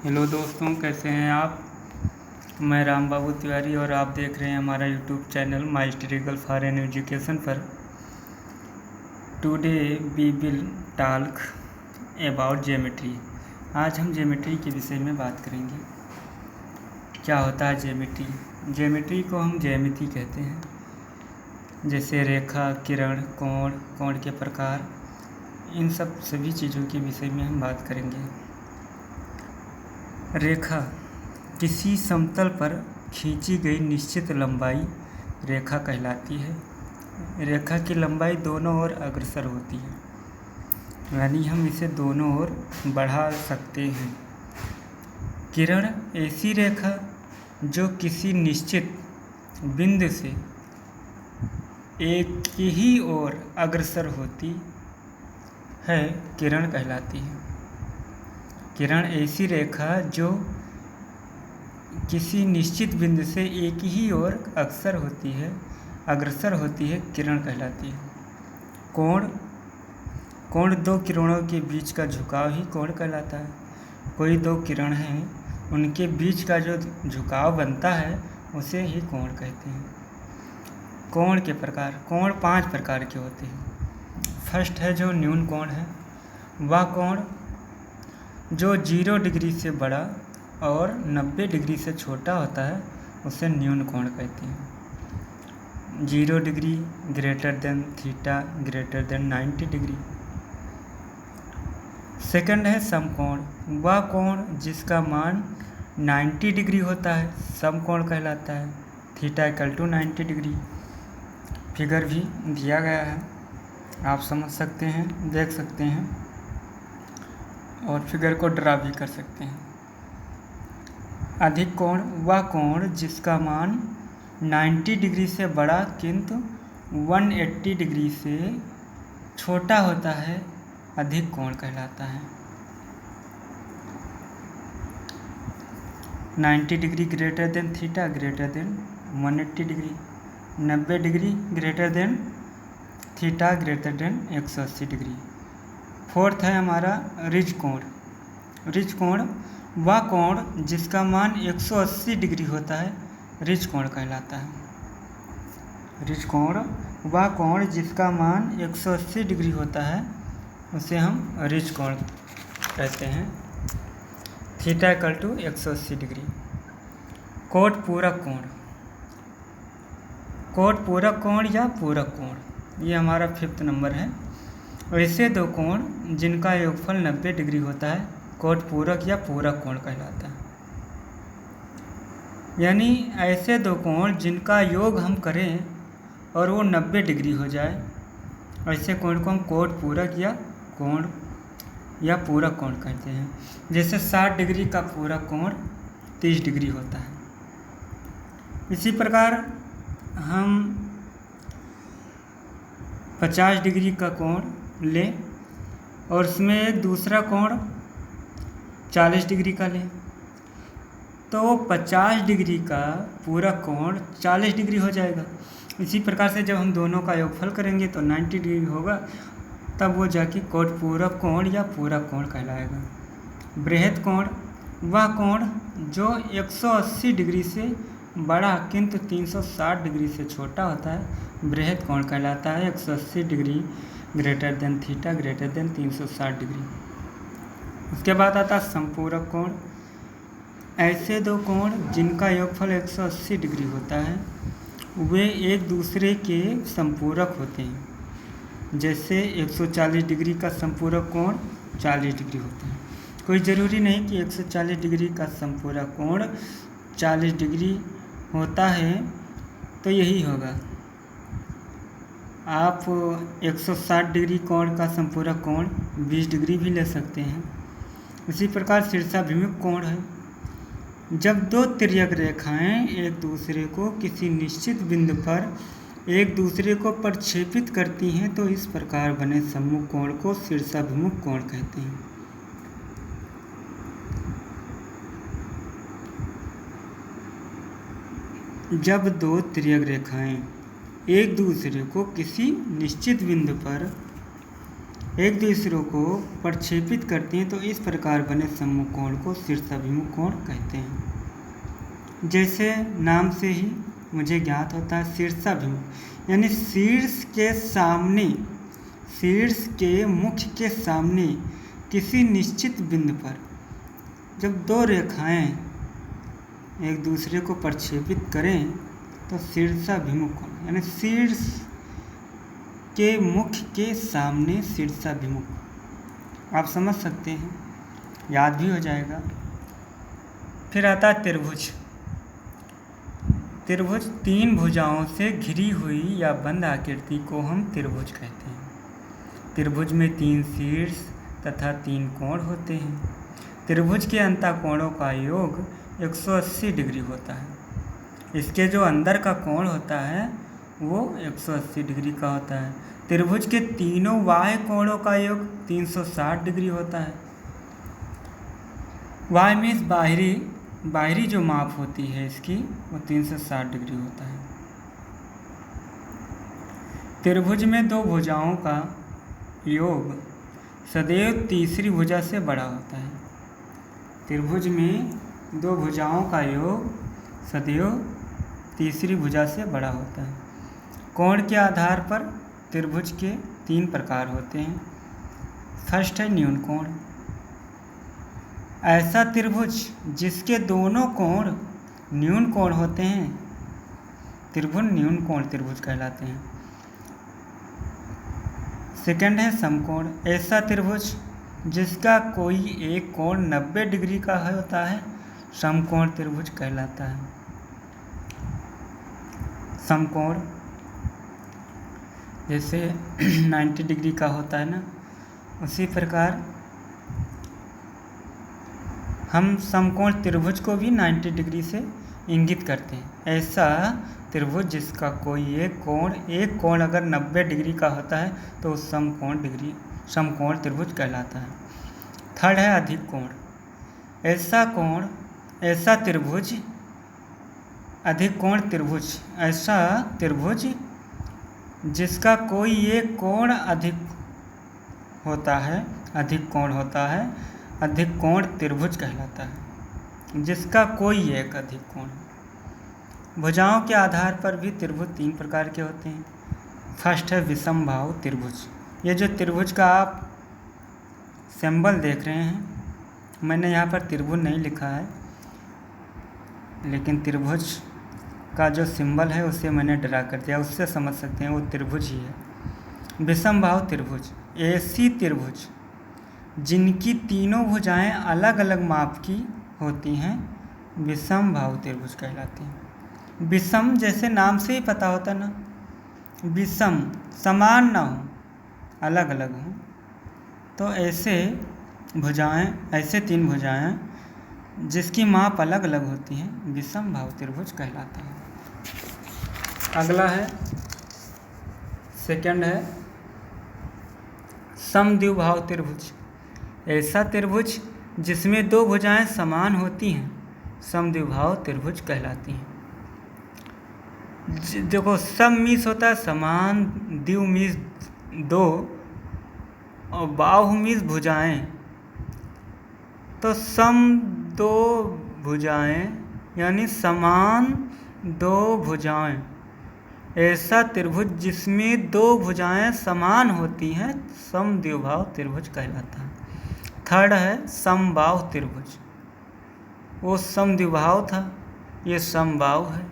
Hello दोस्तों, कैसे हैं आप। मैं राम बाबू तिवारी और आप देख रहे हैं हमारा YouTube channel my historical for an education पर। Today we will talk about geometry. आज हम ज्योमेट्री के विषय में बात करेंगे। क्या होता है ज्योमेट्री? ज्योमेट्री को हम ज्यामिति कहते हैं, जैसे रेखा, किरण, कोण, कोण के प्रकार, इन सभी चीज़ों के विषय में हम बात करेंगे। रेखा किसी समतल पर खींची गई निश्चित लंबाई रेखा कहलाती है। रेखा की लंबाई दोनों ओर अग्रसर होती है, यानी हम इसे दोनों ओर बढ़ा सकते हैं। किरण ऐसी रेखा जो किसी निश्चित बिंदु से एक ही ओर अग्रसर होती है, किरण कहलाती है। किरण ऐसी रेखा जो किसी निश्चित बिंदु से एक ही ओर अग्रसर होती है, किरण कहलाती है। कोण दो किरणों के बीच का झुकाव ही कोण कहलाता है। कोई दो किरण हैं, उनके बीच का जो झुकाव बनता है उसे ही कोण कहते हैं। कोण के प्रकार। कोण 5 प्रकार के होते हैं। फर्स्ट है जो न्यून कोण है। वह कोण जो 0 डिग्री से बड़ा और 90 डिग्री से छोटा होता है उसे न्यून कोण कहते हैं। 0 degree greater than theta greater than 90 degree. Second है समकोण। वह कोण जिसका मान 90 डिग्री होता है समकोण कहलाता है। थीटा इक्वल टू 90 डिग्री। फिगर भी दिया गया है, आप समझ सकते हैं, देख सकते हैं और फिगर को ड्रा भी कर सकते हैं। अधिक कोण वह कोण जिसका मान 90 डिग्री से बड़ा किंतु 180 डिग्री से छोटा होता है, अधिक कोण कहलाता है। 90 degree greater than theta greater than 180 degree. 90 degree greater than theta greater than 180 degree. Fourth है हमारा रिज कोण। रिज कोण वह कोण जिसका मान 180 डिग्री होता है, रिज कोण कहलाता है। रिज कोण वह कोण जिसका मान 180 डिग्री होता है उसे हम रिज कोण कहते हैं। थीटा इक्वल टू 180 डिग्री। कोट पूरक कोण। कोट पूरक कोण या पूरक कोण, ये हमारा 5th नंबर है। ऐसे दो कोण जिनका योगफल 90 डिग्री होता है कोट पूरक या पूरक कोण कहलाता है। यानी ऐसे दो कोण जिनका योग हम करें और वो 90 डिग्री हो जाए, ऐसे कोण को हम कोट पूरक या पूरक कोण कहते हैं। जैसे 60 डिग्री का पूरक कोण 30 डिग्री होता है। इसी प्रकार हम 50 डिग्री का कोण लें और उसमें एक दूसरा कोण 40 डिग्री का लें, तो 50 डिग्री का पूरक कोण 40 डिग्री हो जाएगा। इसी प्रकार से जब हम दोनों का योगफल करेंगे तो 90 डिग्री होगा, तब वो जाके कोट पूरक कोण या पूरक कोण कहलाएगा। बृहद कोण वह कोण जो 180 डिग्री से बड़ा किंतु 360 डिग्री से छोटा होता है, बृहद कोण कहलाता है। 180 degree greater than theta greater than 360 degree. उसके बाद आता है संपूरक कोण। ऐसे दो कोण जिनका योगफल 180 डिग्री होता है वे एक दूसरे के संपूरक होते हैं। जैसे 140 डिग्री का संपूरक कोण 40 डिग्री होता है। कोई ज़रूरी नहीं कि 140 डिग्री का संपूरक कोण 40 डिग्री होता है तो यही होगा। आप 160 डिग्री कोण का संपूरक कोण 20 डिग्री भी ले सकते हैं। इसी प्रकार शीर्षाभिमुख कोण है। जब दो तिर्यक रेखाएं एक दूसरे को किसी निश्चित बिंदु पर एक दूसरे को प्रक्षेपित करती हैं तो इस प्रकार बने सम्मुख कोण को शीर्षाभिमुख कोण कहते हैं। जब दो तिर्यक रेखाएं एक दूसरे को किसी निश्चित बिंदु पर एक दूसरे को प्रक्षेपित करते हैं, तो इस प्रकार बने समकोण को शीर्षाभिमुख कोण कहते हैं। जैसे नाम से ही मुझे ज्ञात होता है शीर्षाभिमुख, यानी शीर्ष के सामने, शीर्ष के मुख्य के सामने किसी निश्चित बिंदु पर जब दो रेखाएं एक दूसरे को प्रक्षेपित करें तो शीर्षाभिमुख कोण, यानी शीर्ष के मुख्य के सामने शीर्षाभिमुख। आप समझ सकते हैं, याद भी हो जाएगा। फिर आता है त्रिभुज। त्रिभुज तीन भुजाओं से घिरी हुई या बंद आकृति को हम त्रिभुज कहते हैं। त्रिभुज में तीन शीर्ष तथा तीन कोण होते हैं। त्रिभुज के अंतःकोणों का योग 180 डिग्री होता है। इसके जो अंदर का कोण होता है वो 180 डिग्री का होता है। त्रिभुज के तीनों बाह्य कोणों का योग 360 डिग्री होता है। बाह्य मीन्स बाहरी जो माप होती है इसकी वो 360 डिग्री होता है। त्रिभुज में दो भुजाओं का योग सदैव तीसरी भुजा से बड़ा होता है। त्रिभुज में दो भुजाओं का योग सदैव तीसरी भुजा से बड़ा होता है। कोण के आधार पर त्रिभुज के तीन प्रकार होते हैं। फर्स्ट है न्यून कोण। ऐसा त्रिभुज जिसके दोनों कोण न्यून कोण होते हैं, त्रिभुज न्यून कोण त्रिभुज कहलाते हैं। सेकंड है समकोण। ऐसा त्रिभुज जिसका कोई एक कोण 90 डिग्री का होता है, समकोण त्रिभुज कहलाता है। समकोण जैसे 90 डिग्री का होता है ना, उसी प्रकार हम समकोण त्रिभुज को भी 90 डिग्री से इंगित करते हैं। ऐसा त्रिभुज जिसका कोई एक कोण अगर 90 डिग्री का होता है तो समकोण त्रिभुज कहलाता है। थर्ड है अधिक कोण। ऐसा त्रिभुज अधिक कोण त्रिभुज, ऐसा त्रिभुज जिसका कोई एक कोण अधिक होता है, अधिक कोण होता है, अधिक कोण त्रिभुज कहलाता है। जिसका कोई एक अधिक कोण। भुजाओं के आधार पर भी त्रिभुज तीन प्रकार के होते हैं। फर्स्ट है विषमबाहु त्रिभुज। ये जो त्रिभुज का आप सिंबल देख रहे हैं, मैंने यहाँ पर त्रिभुज नहीं लिखा है, लेकिन त्रिभुज का जो सिंबल है उसे मैंने ड्रा कर दिया, उससे समझ सकते हैं वो त्रिभुज ही है। विषमबाहु त्रिभुज ऐसी त्रिभुज जिनकी तीनों भुजाएं अलग अलग माप की होती हैं, विषमबाहु त्रिभुज कहलाती हैं। विषम जैसे नाम से ही पता होता ना, विषम समान ना हो, अलग अलग हो, तो ऐसे तीन भुजाएं जिसकी माप अलग अलग होती हैं, विषमबाहु त्रिभुज कहलाता है। अगला है, सेकंड है समद्विबाहु त्रिभुज। ऐसा त्रिभुज जिसमें दो भुजाएं समान होती हैं, समद्विबाहु त्रिभुज कहलाती हैं। देखो, सम मीन्स होता है समान, द्वि मीन्स दो, और बाहु मीन्स भुजाएं। तो सम दो भुजाएं यानी समान दो भुजाएं। ऐसा त्रिभुज जिसमें दो भुजाएं समान होती हैं, समद्विबाहु त्रिभुज कहलाता है। थर्ड है समबाहु त्रिभुज। वो समद्विबाहु था, ये समबाहु है।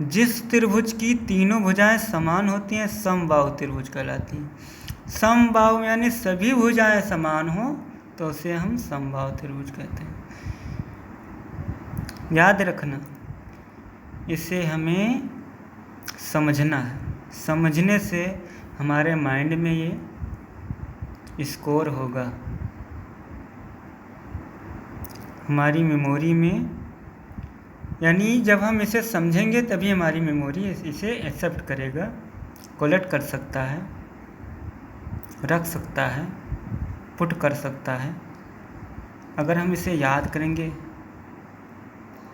जिस त्रिभुज की तीनों भुजाएं समान होती हैं, समबाहु त्रिभुज कहलाती हैं। समबाहु यानी सभी भुजाएं समान हो तो उसे हम समबाहु त्रिभुज कहते हैं। याद रखना, इसे हमें समझना है। समझने से हमारे माइंड में ये स्कोर होगा, हमारी मेमोरी में, यानी जब हम इसे समझेंगे तभी हमारी मेमोरी इसे एक्सेप्ट करेगा, कोलेक्ट कर सकता है, रख सकता है, पुट कर सकता है। अगर हम इसे याद करेंगे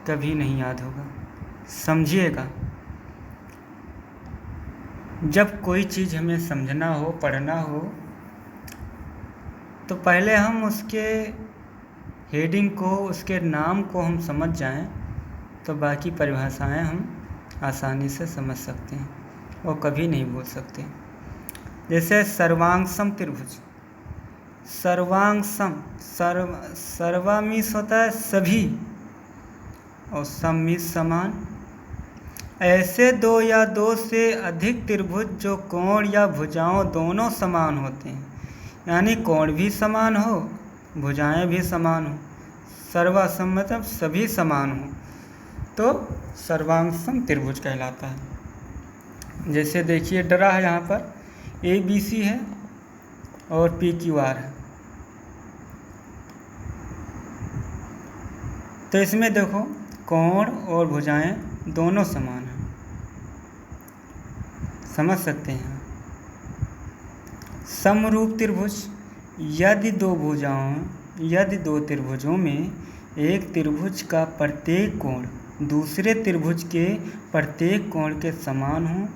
कभी नहीं याद होगा। समझिएगा, जब कोई चीज़ हमें समझना हो, पढ़ना हो, तो पहले हम उसके हेडिंग को, उसके नाम को हम समझ जाएं तो बाकी परिभाषाएं हम आसानी से समझ सकते हैं और कभी नहीं भूल सकते। जैसे सर्वांगसम त्रिभुज। सर्वांगसम, सर्वा मीन्स होता है सभी और सम मीन्स समान। ऐसे दो या दो से अधिक त्रिभुज जो कोण या भुजाओं दोनों समान होते हैं, यानी कोण भी समान हो, भुजाएं भी समान हो, सर्वासम मतलब सभी समान हो, तो सर्वांगसम त्रिभुज कहलाता है। जैसे देखिए डरा है यहाँ पर ABC है और PQR है। तो इसमें देखो कोण और भुजाएं दोनों समान हैं, समझ सकते हैं। समरूप त्रिभुज। यदि दो त्रिभुजों में एक त्रिभुज का प्रत्येक कोण दूसरे त्रिभुज के प्रत्येक कोण के समान हो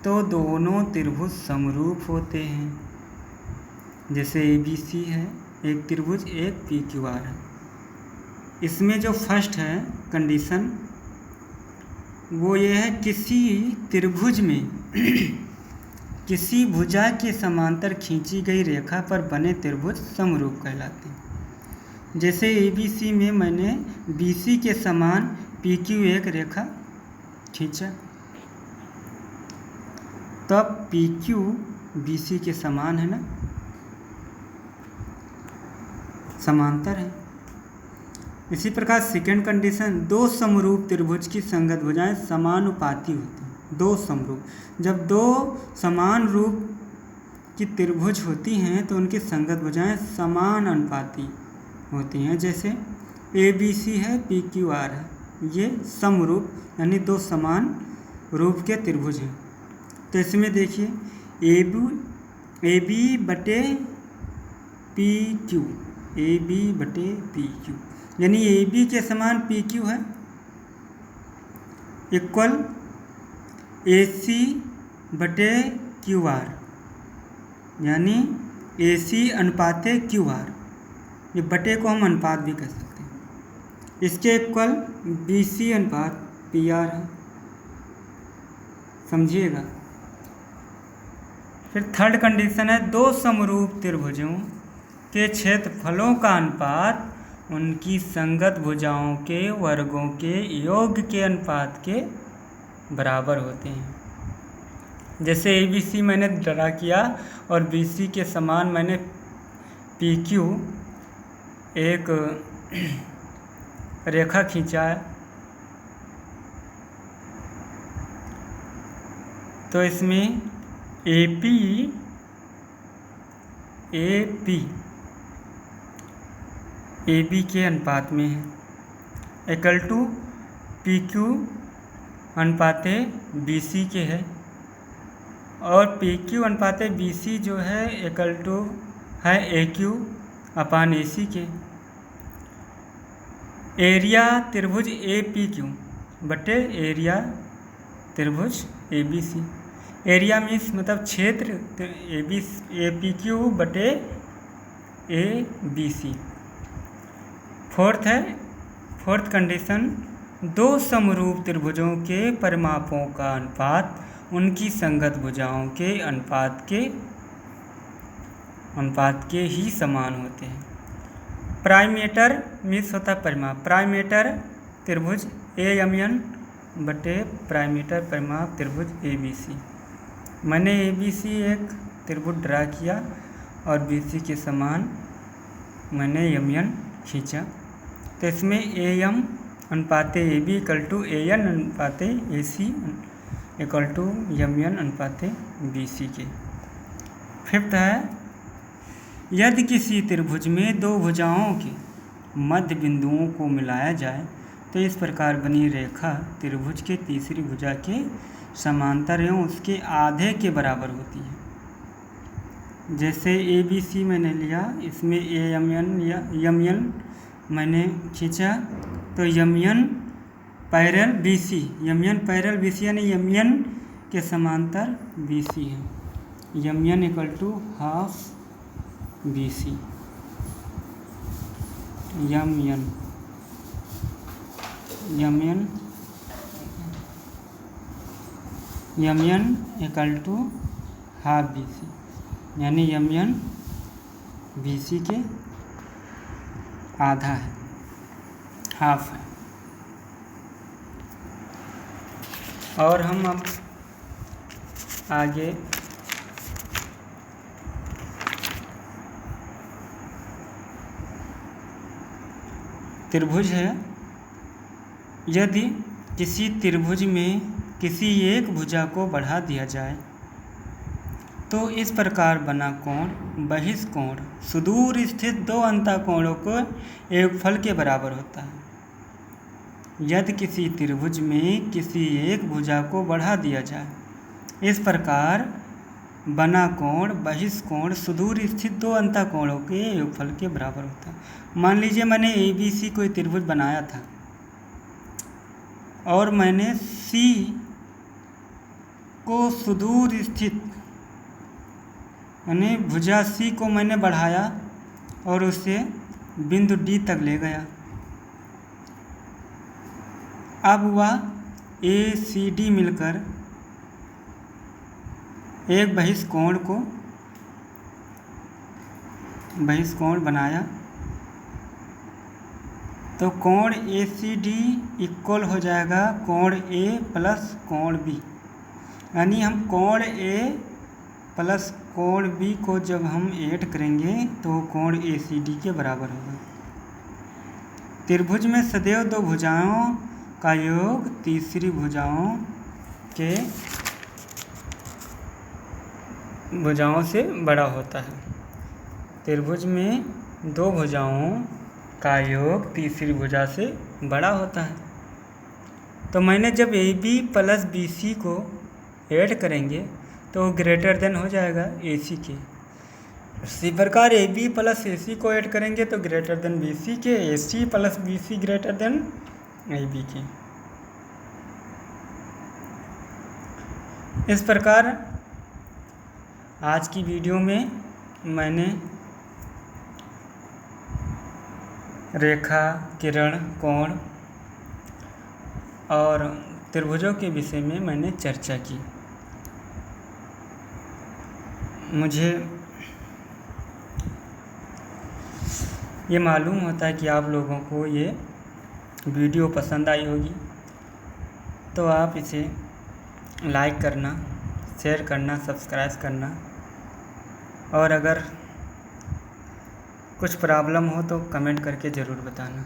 तो दोनों त्रिभुज समरूप होते हैं। जैसे ABC है एक त्रिभुज, एक PQR है। इसमें जो फर्स्ट है कंडीशन वो ये है, किसी त्रिभुज में किसी भुजा के समांतर खींची गई रेखा पर बने त्रिभुज समरूप कहलाते हैं। जैसे ABC में मैंने BC के समान PQ एक रेखा खींचा, तो अब PQ BC के समान है ना, समांतर है। इसी प्रकार सेकेंड कंडीशन, दो समरूप त्रिभुज की संगत भुजाएं समानुपाती होती हैं। दो समरूप, जब दो समान रूप की त्रिभुज होती हैं तो उनकी संगत भुजाएं समान अनुपाती होती हैं। जैसे ABC है PQR है, ये समरूप यानी दो समान रूप के त्रिभुज हैं। तो इसमें देखिए AB बटे PQ, AB बटे PQ यानी AB के समान PQ है, इक्वल AC बटे QR यानी AC अनुपाते QR। ये बटे को हम अनुपात भी कह सकते हैं। इसके इक्वल BC अनुपात PR है, समझिएगा। फिर थर्ड कंडीशन है, दो समरूप त्रिभुजों के क्षेत्रफलों का अनुपात उनकी संगत भुजाओं के वर्गों के योग के अनुपात के बराबर होते हैं। जैसे ABC मैंने ड्रा किया और BC के समान मैंने PQ एक रेखा खींचा है, तो इसमें AP AB के अनुपात में है, इक्वल टू PQ अनुपाते BC के है, और PQ अनुपाते BC जो है इक्वल टू है AQ अपान AC के। एरिया त्रिभुज APQ बटे एरिया त्रिभुज ABC। एरिया मीन्स मतलब क्षेत्र, APQ बटे ABC। फोर्थ कंडीशन, दो समरूप त्रिभुजों के परिमापों का अनुपात उनकी संगत भुजाओं के अनुपात के ही समान होते हैं। प्राइमेटर मीन्स होता है परिमाप। प्राइमेटर त्रिभुज AMN बटे प्राइमेटर परिमाप त्रिभुज ABC। मैंने ABC एक त्रिभुज ड्रा किया और BC के समान मैंने MN खींचा, तो इसमें AM अनुपाते AB इक्वल टू AN अनुपाते AC इक्वल टू MN अनुपाते BC के। फिफ्थ है, यदि किसी त्रिभुज में दो भुजाओं के मध्य बिंदुओं को मिलाया जाए तो इस प्रकार बनी रेखा त्रिभुज के तीसरी भुजा के समांतर एवं उसके आधे के बराबर होती है। जैसे ABC मैंने लिया, इसमें MN मैंने खींचा, तो MN पैरेलल BC यानी MN के समांतर BC है। MN equal to half BC। mn equal to half BC, यानी mn BC के आधा है, हाफ है। और हम अब आगे त्रिभुज है। यदि किसी त्रिभुज में किसी एक भुजा को बढ़ा दिया जाए तो इस प्रकार बना कोण बहिष्कोण सुदूर स्थित दो अंतःकोणों के योगफल के बराबर होता है। यदि किसी त्रिभुज में किसी एक भुजा को बढ़ा दिया जाए, इस प्रकार बना कोण बहिष्कोण सुदूर स्थित दो अंतःकोणों के योगफल के बराबर होता है। मान लीजिए मैंने ABC कोई त्रिभुज बनाया था और मैंने C को सुदूर स्थित यानी भुजा C को मैंने बढ़ाया और उसे बिंदु D तक ले गया। अब वह ACD मिलकर एक बहिष्कोण बनाया, तो कोण ACD इक्वल हो जाएगा कोण A प्लस कोण B, यानी हम कोण A प्लस कोण B को जब हम ऐड करेंगे तो कोण ACD के बराबर होगा। त्रिभुज में सदैव दो भुजाओं का योग तीसरी भुजाओं से बड़ा होता है। त्रिभुज में दो भुजाओं का योग तीसरी भुजा से बड़ा होता है। तो मैंने जब AB प्लस BC को ऐड करेंगे तो ग्रेटर देन हो जाएगा AC के। इसी प्रकार AB प्लस AC को ऐड करेंगे तो ग्रेटर देन BC के, AC plus BC greater than AB के। इस प्रकार आज की वीडियो में मैंने रेखा, किरण, कोण और त्रिभुजों के विषय में मैंने चर्चा की। मुझे ये मालूम होता है कि आप लोगों को ये वीडियो पसंद आई होगी, तो आप इसे लाइक करना, शेयर करना, सब्सक्राइब करना, और अगर कुछ प्रॉब्लम हो तो कमेंट करके ज़रूर बताना।